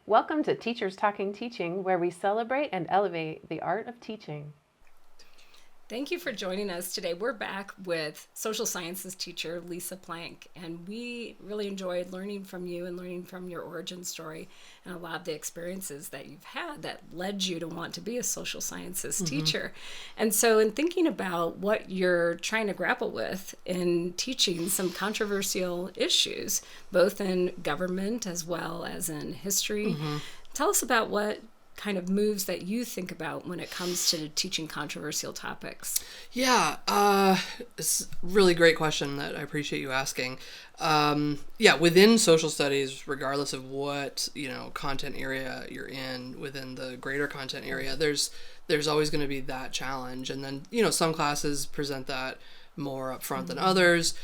Welcome to Teachers Talking Teaching, where we celebrate and elevate the art of teaching. Thank you for joining us today. We're back with social sciences teacher Lisa Plank, and we really enjoyed learning from you and learning from your origin story and a lot of the experiences that you've had that led you to want to be a social sciences teacher. And so in thinking about what you're trying to grapple with in teaching some controversial issues, both in government as well as in history, tell us about what kind of moves that you think about when it comes to teaching controversial topics. Yeah, it's a really great question that I appreciate you asking. Within social studies, regardless of what, content area you're in, within the greater content area, there's always going to be that challenge. And then, some classes present that more upfront than others.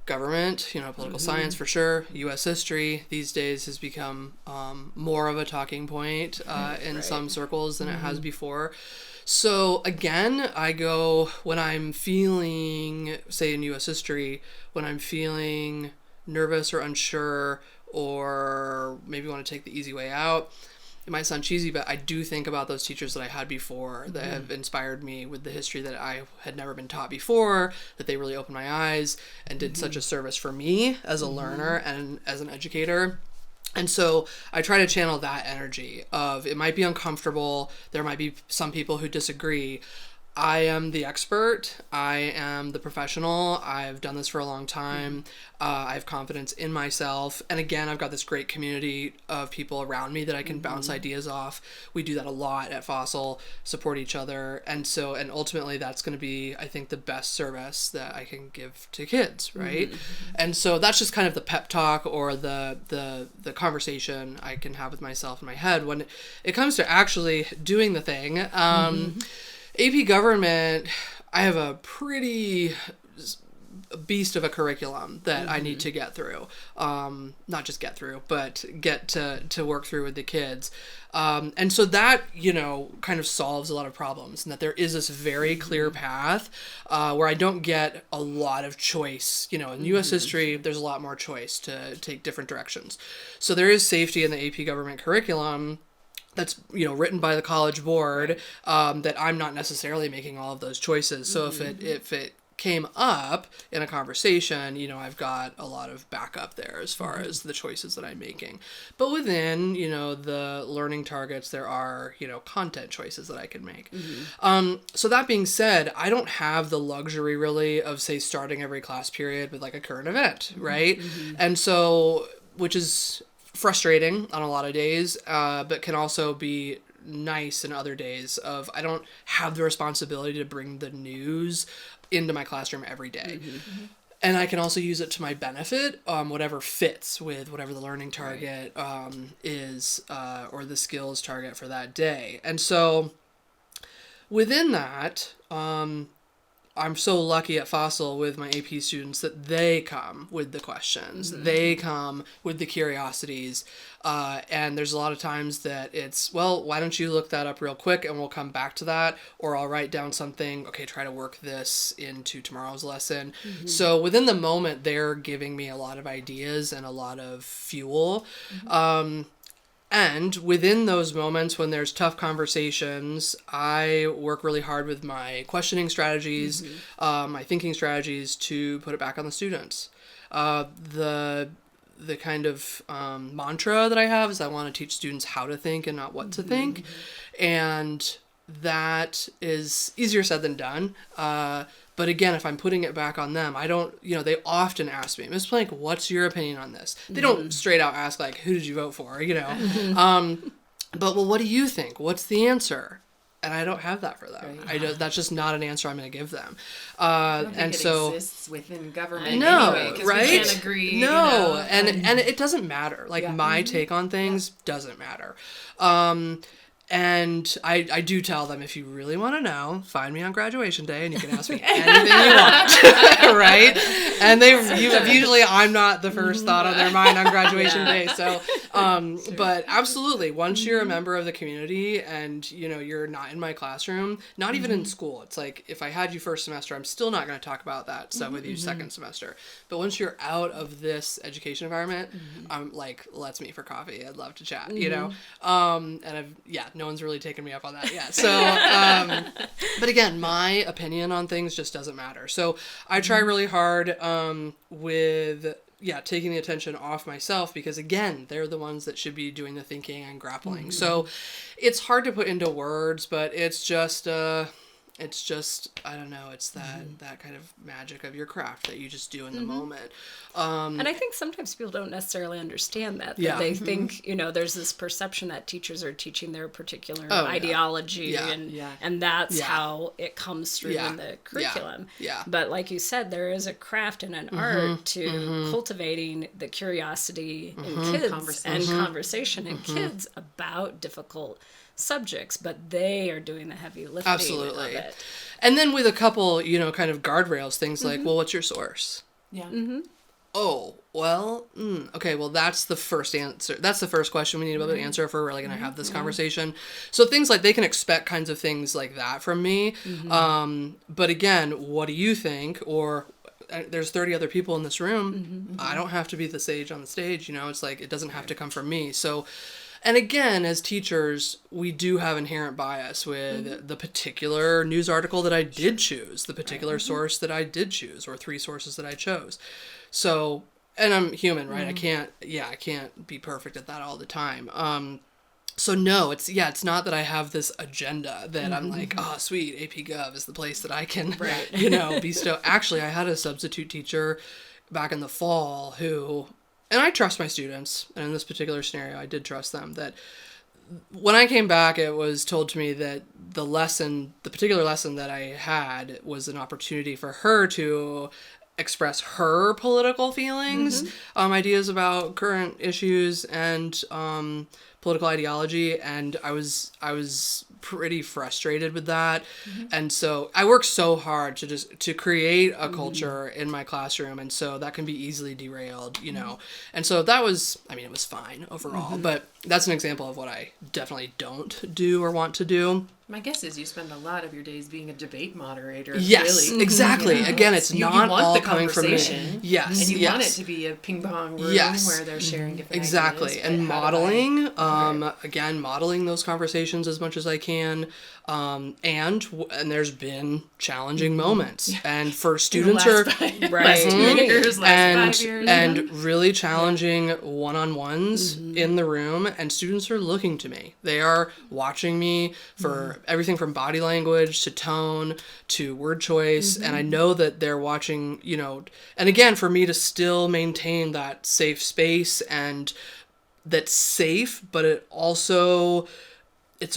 Government, political science for sure, U.S. history these days has become more of a talking point in some circles than it has before. So again, I go when I'm feeling, say in U.S. history, when I'm feeling nervous or unsure or maybe want to take the easy way out. It might sound cheesy, but I do think about those teachers that I had before that have inspired me with the history that I had never been taught before, that they really opened my eyes and did such a service for me as a learner and as an educator. And so I try to channel that energy of it might be uncomfortable. There might be some people who disagree. I am the expert. I am the professional. I've done this for a long time. I have confidence in myself. And again, I've got this great community of people around me that I can bounce ideas off. We do that a lot at Fossil, support each other. And ultimately that's going to be, I think, the best service that I can give to kids, right? And so that's just kind of the pep talk or the conversation I can have with myself in my head when it comes to actually doing the thing. AP Government, I have a pretty beast of a curriculum that I need to get through. Not just get through, but get to work through with the kids. And so that, kind of solves a lot of problems, and that there is this very clear path where I don't get a lot of choice. In U.S. history, there's a lot more choice to take different directions. So there is safety in the AP Government curriculum that's, written by the College Board, that I'm not necessarily making all of those choices. So if it came up in a conversation, I've got a lot of backup there as far as the choices that I'm making. But within, the learning targets, there are, content choices that I can make. So that being said, I don't have the luxury really of, say, starting every class period with like a current event, right? And so, which is frustrating on a lot of days, but can also be nice in other days of I don't have the responsibility to bring the news into my classroom every day. And I can also use it to my benefit, whatever fits with whatever the learning target is, or the skills target for that day. And so within that, I'm so lucky at Fossil with my AP students that they come with the questions. They come with the curiosities. And there's a lot of times that it's, well, why don't you look that up real quick and we'll come back to that. Or I'll write down something, okay, try to work this into tomorrow's lesson. So within the moment, they're giving me a lot of ideas and a lot of fuel. And within those moments when there's tough conversations, I work really hard with my questioning strategies, my thinking strategies to put it back on the students. The kind of mantra that I have is I want to teach students how to think and not what to think. And that is easier said than done. But again, if I'm putting it back on them, I don't, they often ask me, Ms. Plank, what's your opinion on this? They don't straight out ask like, who did you vote for? But well, what do you think? What's the answer? And I don't have that for them. That's just not an answer I'm going to give them. I don't think it exists within government anyway, because we can't agree. No, and it doesn't matter. Like my take on things doesn't matter. And I do tell them, if you really want to know, find me on graduation day and you can ask me anything you want, right? And usually I'm not the first thought on their mind on graduation day. So But absolutely, once you're a member of the community and, you're not in my classroom, not even in school, it's like, if I had you first semester, I'm still not going to talk about that stuff with you second semester. But once you're out of this education environment, I'm like, let's meet for coffee. I'd love to chat, and no one's really taken me up on that yet. So, but again, my opinion on things just doesn't matter. So I try really hard, with taking the attention off myself, because again, they're the ones that should be doing the thinking and grappling. So it's hard to put into words, but it's just I don't know, it's that kind of magic of your craft that you just do in the moment. And I think sometimes people don't necessarily understand that they think, there's this perception that teachers are teaching their particular ideology and that's how it comes through in the curriculum. But like you said, there is a craft and an art to cultivating the curiosity in kids and conversation in kids about difficult subjects, but they are doing the heavy lifting of it. And then with a couple, kind of guardrails, things like, well, what's your source? Yeah. Oh, well, okay, well, that's the first answer. That's the first question we need to be able to answer if we're really going to have this conversation. So things like, they can expect kinds of things like that from me. But again, what do you think? Or there's 30 other people in this room. I don't have to be the sage on the stage. It's like, it doesn't have to come from me. So, and again, as teachers, we do have inherent bias with the particular news article that I did choose, the particular source that I did choose, or 3 sources that I chose. So, and I'm human, right? I can't be perfect at that all the time. So no, it's not that I have this agenda that I'm like, oh, sweet, AP Gov is the place that I can, bestow. Actually, I had a substitute teacher back in the fall who... And I trust my students, and in this particular scenario, I did trust them, that when I came back, it was told to me that the particular lesson that I had was an opportunity for her to express her political feelings, ideas about current issues, and political ideology, and I was pretty frustrated with that. And so I work so hard to create a culture in my classroom, and so that can be easily derailed, and so that was, it was fine overall, but that's an example of what I definitely don't do or want to do. My guess is you spend a lot of your days being a debate moderator. Yes, really. Again, it's you not want all the coming from me. conversation. Yes, and you want it to be a ping pong room where they're sharing different exactly, ideas. and modeling, again, modeling those conversations as much as I can, and there's been challenging moments, and for students last 2 years, last 5 years, and really challenging one-on-ones in the room, and students are looking to me. They are watching me for everything from body language to tone to word choice, and I know that they're watching, and again, for me to still maintain that safe space, and that's safe, but it's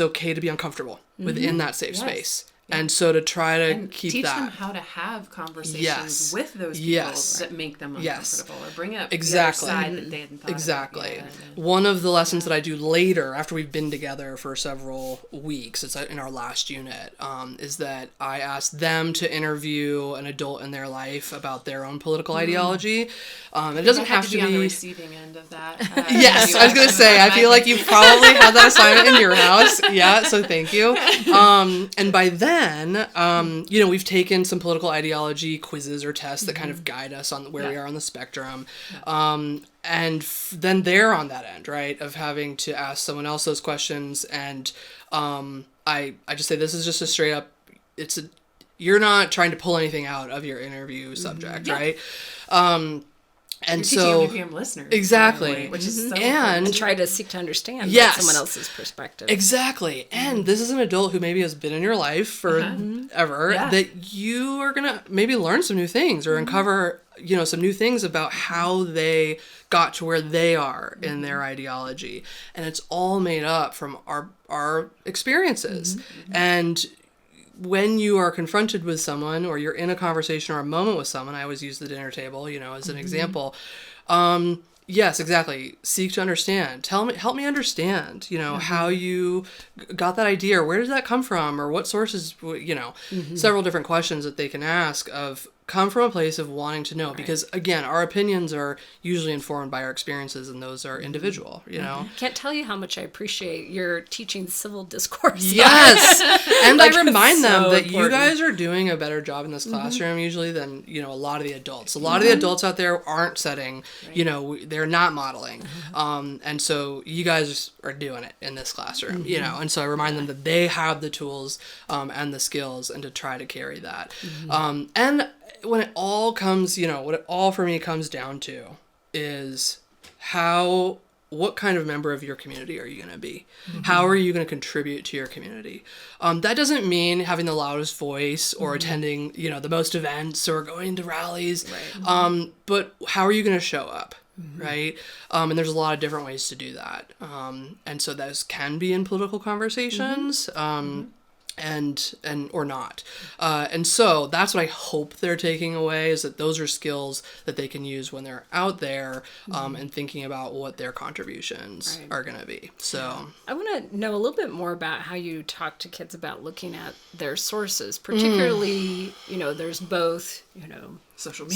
okay to be uncomfortable within that safe space. And so to try to keep teach that. them how to have conversations with those people that make them uncomfortable, or bring up the other side that they hadn't thought about yet. One of the lessons that I do later, after we've been together for several weeks, it's in our last unit, is that I ask them to interview an adult in their life about their own political ideology. It doesn't have to be on the receiving end of that. Yes, I was going to say, I feel like you probably had that assignment in your house. Yeah, so thank you. And by then, we've taken some political ideology quizzes or tests that kind of guide us on where we are on the spectrum. And then they're on that end, right, of having to ask someone else those questions. And I just say, this is just a straight up, you're not trying to pull anything out of your interview subject, right? And you're so teaching them to be listeners, exactly, which is so and try to seek to understand someone else's perspective. Exactly. And this is an adult who maybe has been in your life for ever, that you are gonna maybe learn some new things or uncover some new things about how they got to where they are in their ideology, and it's all made up from our experiences. And when you are confronted with someone, or you're in a conversation or a moment with someone, I always use the dinner table, as an example. Yes, exactly. Seek to understand. Help me understand, how you got that idea, or where does that come from, or what sources, several different questions that they can ask of come from a place of wanting to know, because again, our opinions are usually informed by our experiences, and those are individual, you know. Can't tell you how much I appreciate your teaching civil discourse. Yes. And Like, I remind them so that you important. guys are doing a better job in this classroom usually than, you know, a lot of the adults. A lot of the adults out there aren't setting, you know, they're not modeling. And so you guys are doing it in this classroom, you know, and so I remind them that they have the tools and the skills, and to try to carry that. And when it all comes, you know, what it all for me comes down to is what kind of member of your community are you going to be? How are you going to contribute to your community? That doesn't mean having the loudest voice or attending, you know, the most events or going to rallies. But how are you going to show up? Right? And there's a lot of different ways to do that. And so those can be in political conversations. And or not. And so that's what I hope they're taking away, is that those are skills that they can use when they're out there and thinking about what their contributions are going to be. So I want to know a little bit more about how you talk to kids about looking at their sources, particularly, you know, there's both, you know, social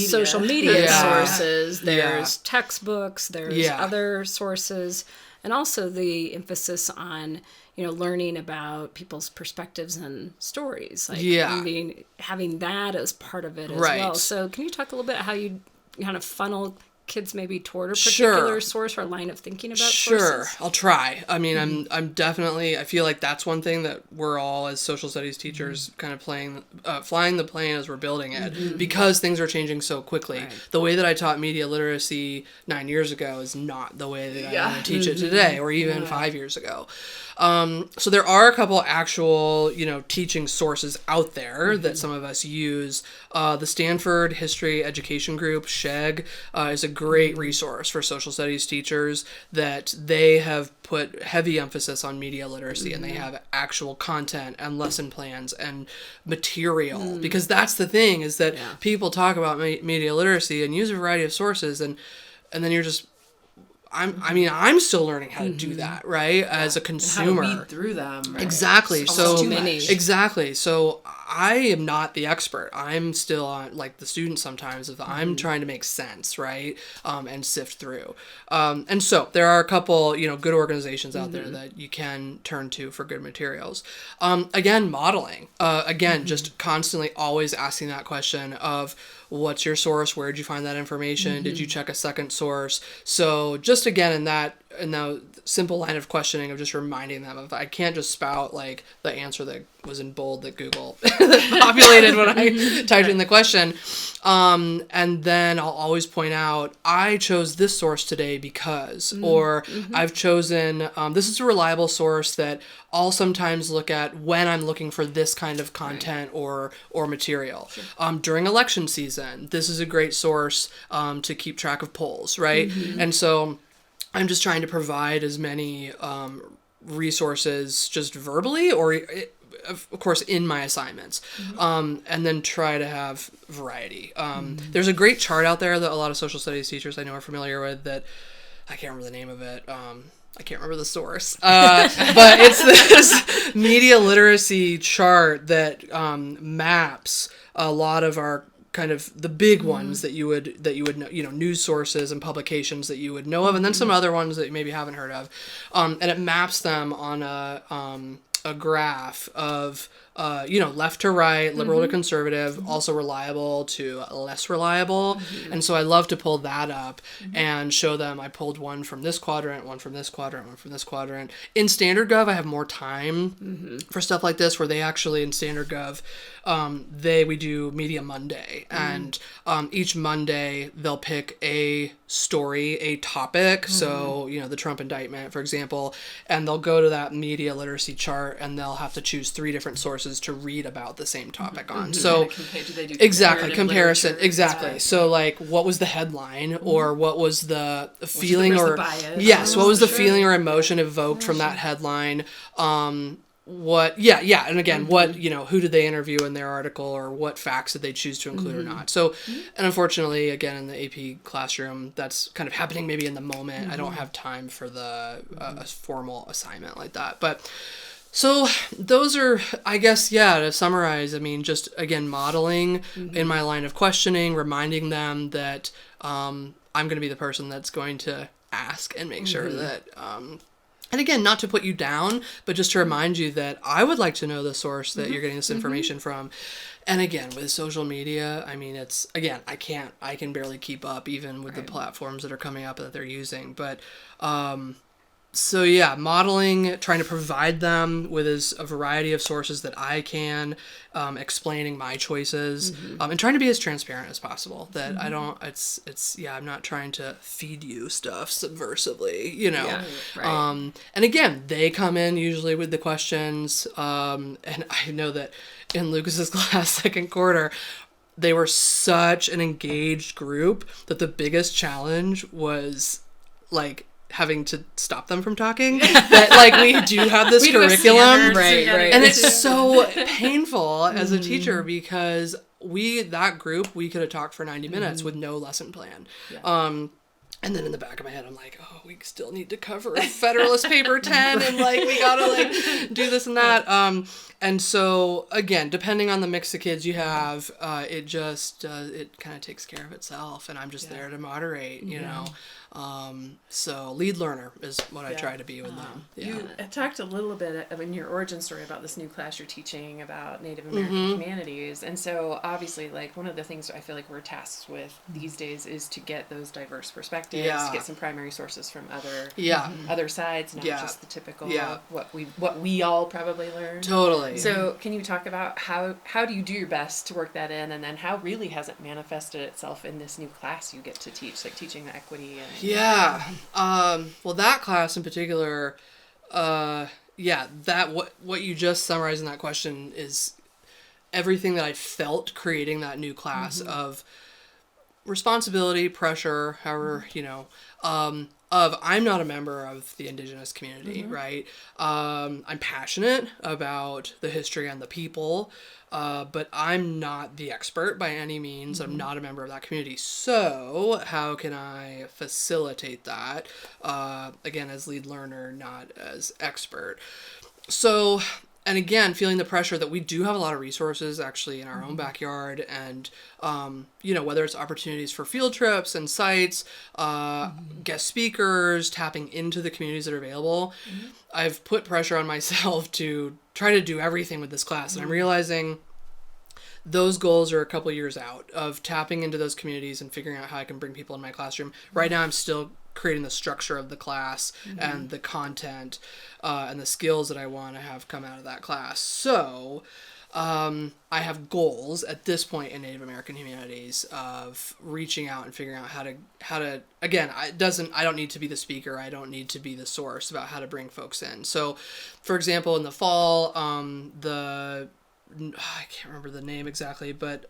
media sources, there's textbooks, there's other sources, and also the emphasis on, you know, learning about people's perspectives and stories. Like, I mean, having that as part of it as well. So can you talk a little bit how you kind of funnel kids maybe toward a particular source or line of thinking about sources? I'll try. I mean, I'm definitely, I feel like that's one thing that we're all as social studies teachers kind of flying the plane as we're building it, because things are changing so quickly. The way that I taught media literacy 9 years ago is not the way that I want to teach it today, or even 5 years ago. So there are a couple actual, you know, teaching sources out there that some of us use. The Stanford History Education Group, SHEG, is a great resource for social studies teachers, that they have put heavy emphasis on media literacy, and they have actual content and lesson plans and material, because that's the thing, is that people talk about media literacy and use a variety of sources, and then you're just, I'm still learning how to do that, right? As a consumer. And how to read through them. Right? Exactly. So So too many. exactly. So I am not the expert. I'm still on, like the student sometimes, if I'm trying to make sense, right? And sift through. And so there are a couple, you know, good organizations out there that you can turn to for good materials. Again, modeling. Just constantly always asking that question of, what's your source? Where did you find that information? Did you check a second source? So just again, in that simple line of questioning of just reminding them of, I can't just spout like the answer that was in bold that Google populated when I typed in the question. And then I'll always point out, I chose this source today because, or I've chosen, this is a reliable source that I'll sometimes look at when I'm looking for this kind of content or material. During election season, this is a great source to keep track of polls, right? And so I'm just trying to provide as many resources just verbally, or of course in my assignments, and then try to have variety. There's a great chart out there that a lot of social studies teachers I know are familiar with, that I can't remember the name of it. I can't remember the source, but it's this media literacy chart that maps a lot of our kind of the big ones that you would know, you know, news sources and publications that you would know of, and then some other ones that you maybe haven't heard of, and it maps them on a graph of you know, left to right, liberal to conservative, also reliable to less reliable. And so I love to pull that up and show them I pulled one from this quadrant, one from this quadrant, one from this quadrant. In Standard Gov, I have more time for stuff like this, where they actually, in Standard Gov, we do Media Monday, and each Monday they'll pick a story, a topic. So, you know, the Trump indictment, for example, and they'll go to that media literacy chart, and they'll have to choose 3 different sources to read about the same topic on. So comparison. Exactly. So like, what was the headline, or what was the feeling, or what was the feeling or emotion evoked from that headline? And again, what, you know, who did they interview in their article, or what facts did they choose to include or not? So, and unfortunately, again, in the AP classroom, that's kind of happening maybe in the moment. I don't have time for the a formal assignment like that, but So those are, I guess, to summarize, I mean, just, again, modeling in my line of questioning, reminding them that I'm going to be the person that's going to ask and make sure that, and again, not to put you down, but just to remind you that I would like to know the source that you're getting this information from. And again, with social media, I mean, it's, again, I can barely keep up even with the platforms that are coming up that they're using. But, so modeling, trying to provide them with a variety of sources that I can, explaining my choices, and trying to be as transparent as possible. That I don't, I'm not trying to feed you stuff subversively, you know. Yeah, right. And again, they come in usually with the questions, and I know that in Lucas's class, second quarter, they were such an engaged group that the biggest challenge was, like, having to stop them from talking. That, like, we do have this curriculum, right, and it's so painful as a teacher because that group we could have talked for 90 minutes with no lesson plan. And then in the back of my head, I'm like, oh, we still need to cover Federalist Paper 10, and, like, we gotta, like, do this and that. And so, again, depending on the mix of kids you have, it just, it kind of takes care of itself, and I'm just there to moderate, you know. So lead learner is what I try to be with them. You talked a little bit in your origin story about this new class you're teaching about Native American humanities. And so obviously, like, one of the things I feel like we're tasked with these days is to get those diverse perspectives, to get some primary sources from other sides, not just the typical what we all probably learned. Totally. So can you talk about how do you do your best to work that in, and then how really has it manifested itself in this new class you get to teach, like teaching the equity and well, that class in particular, that what you just summarized in that question is everything that I felt creating that new class of responsibility, pressure, however, you know, of I'm not a member of the indigenous community, right? I'm passionate about the history and the people, but I'm not the expert by any means. I'm not a member of that community. So how can I facilitate that? Again, as lead learner, not as expert. So, and again, feeling the pressure that we do have a lot of resources actually in our own backyard, and, you know, whether it's opportunities for field trips and sites, guest speakers, tapping into the communities that are available. I've put pressure on myself to try to do everything with this class. And I'm realizing those goals are a couple years out of tapping into those communities and figuring out how I can bring people in my classroom. Right now, I'm still creating the structure of the class and the content and the skills that I want to have come out of that class. So I have goals at this point in Native American humanities of reaching out and figuring out how to again, I don't need to be the speaker. I don't need to be the source about how to bring folks in. So, for example, in the fall, I can't remember the name exactly, but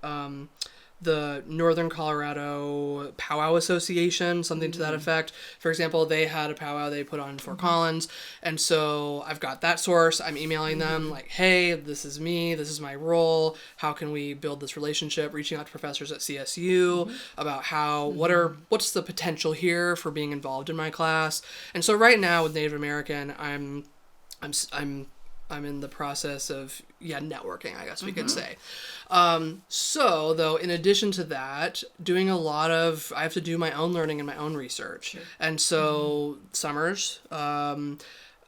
the Northern Colorado Powwow Association, something to that effect. For example, they had a powwow they put on in Fort Collins. And so I've got that source. I'm emailing them like, hey, this is me. This is my role. How can we build this relationship? Reaching out to professors at CSU about what's the potential here for being involved in my class. And so right now with Native American, I'm in the process of networking, I guess we could say. So though, in addition to that, doing I have to do my own learning and my own research. Sure. And so summers, and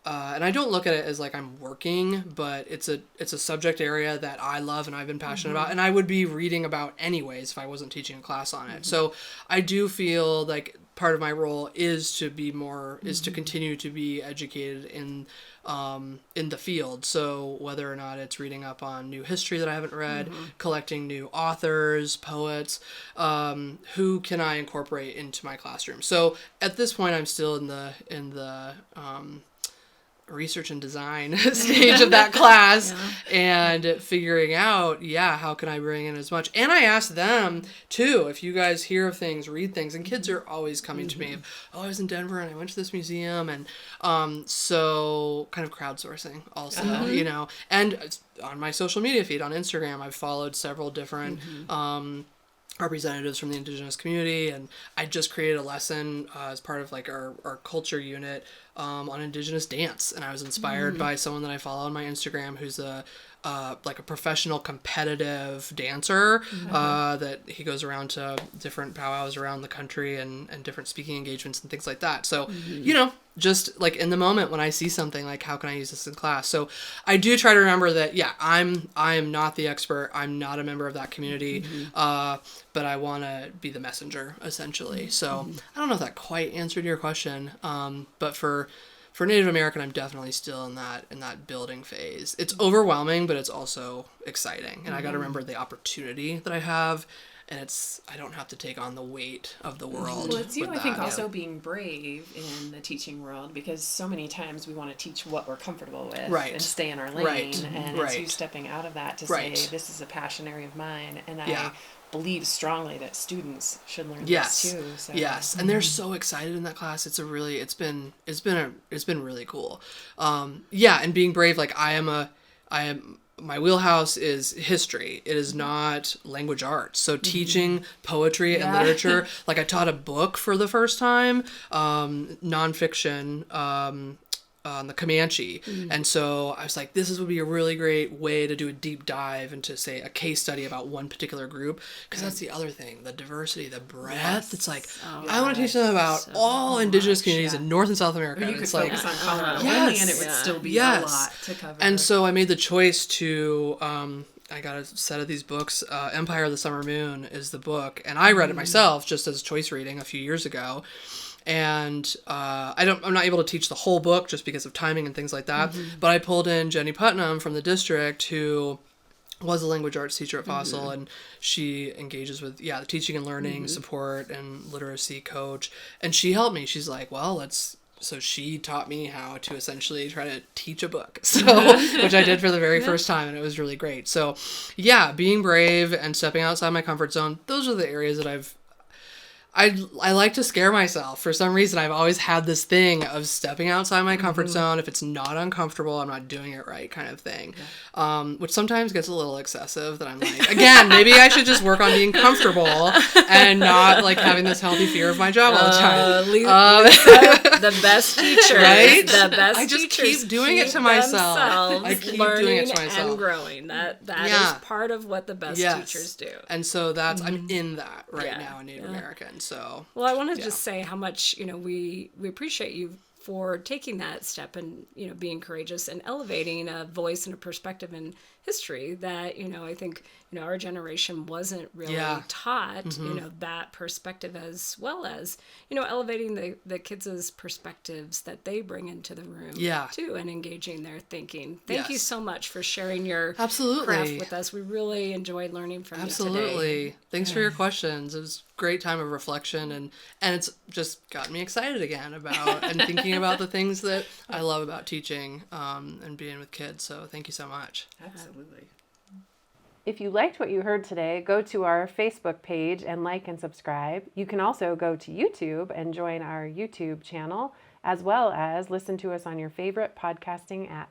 I don't look at it as like I'm working, but it's a subject area that I love and I've been passionate about, and I would be reading about anyways if I wasn't teaching a class on it. So I do feel like part of my role is to continue to be educated in the field. So whether or not it's reading up on new history that I haven't read, collecting new authors, poets, who can I incorporate into my classroom? So at this point, I'm still in the research and design stage of that class and figuring out, how can I bring in as much? And I ask them too, if you guys hear of things, read things, and kids are always coming to me, I was in Denver and I went to this museum, and so kind of crowdsourcing also, you know, and on my social media feed on Instagram, I've followed several different representatives from the indigenous community, and I just created a lesson as part of like our culture unit on indigenous dance, and I was inspired by someone that I follow on my Instagram who's like a professional competitive dancer that he goes around to different powwows around the country and different speaking engagements and things like that. So, just like in the moment when I see something, like how can I use this in class? So I do try to remember that, I am not the expert. I'm not a member of that community, but I want to be the messenger essentially. So I don't know if that quite answered your question. But for Native American, I'm definitely still in that building phase. It's overwhelming, but it's also exciting. And I got to remember the opportunity that I have, and I don't have to take on the weight of the world. Well, it's you, with I think, that. also being brave in the teaching world, because so many times we want to teach what we're comfortable with and stay in our lane. And it's you stepping out of that to say, this is a passion area of mine, and I believe strongly that students should learn this too. So. Yes, and they're so excited in that class. It's been really cool. And being brave, like my wheelhouse is history. It is not language arts. So teaching poetry and literature, like I taught a book for the first time, nonfiction, on the Comanche. And so I was like, this would be a really great way to do a deep dive into, say, a case study about one particular group. Because that's the other thing, the diversity, the breadth. It's like, I want to teach them about all indigenous communities in North and South America. You could it's focus on Colorado only, and it would still be a lot to cover. And so I made the choice to... I got a set of these books. Empire of the Summer Moon is the book. And I read it myself just as choice reading a few years ago. And I'm not able to teach the whole book just because of timing and things like that. But I pulled in Jenny Putnam from the district, who was a language arts teacher at Fossil, and she engages with the teaching and learning support and literacy coach. And she helped me. She's like, so she taught me how to essentially try to teach a book, which I did for the very first time, and it was really great. So being brave and stepping outside my comfort zone, those are the areas that I like to scare myself. For some reason, I've always had this thing of stepping outside my comfort zone. If it's not uncomfortable, I'm not doing it right, kind of thing. Which sometimes gets a little excessive, that I'm like, again, maybe I should just work on being comfortable and not like having this healthy fear of my job all the time. Lisa, the best teachers, right? The best I just teachers keep doing it to myself. I keep doing it to myself. And growing. That is part of what the best teachers do. And so I'm in that right now in Native American. So, well, I want to just say how much, we appreciate you for taking that step and, being courageous and elevating a voice and a perspective in history that, I think, our generation wasn't really taught, that perspective, as well as, elevating the kids' perspectives that they bring into the room too, and engaging their thinking. Thank you so much for sharing your craft with us. We really enjoyed learning from you today. Thanks for your questions. It was a great time of reflection, and it's just gotten me excited again about and thinking about the things that I love about teaching and being with kids. So thank you so much. Absolutely. If you liked what you heard today, go to our Facebook page and like and subscribe. You can also go to YouTube and join our YouTube channel, as well as listen to us on your favorite podcasting app.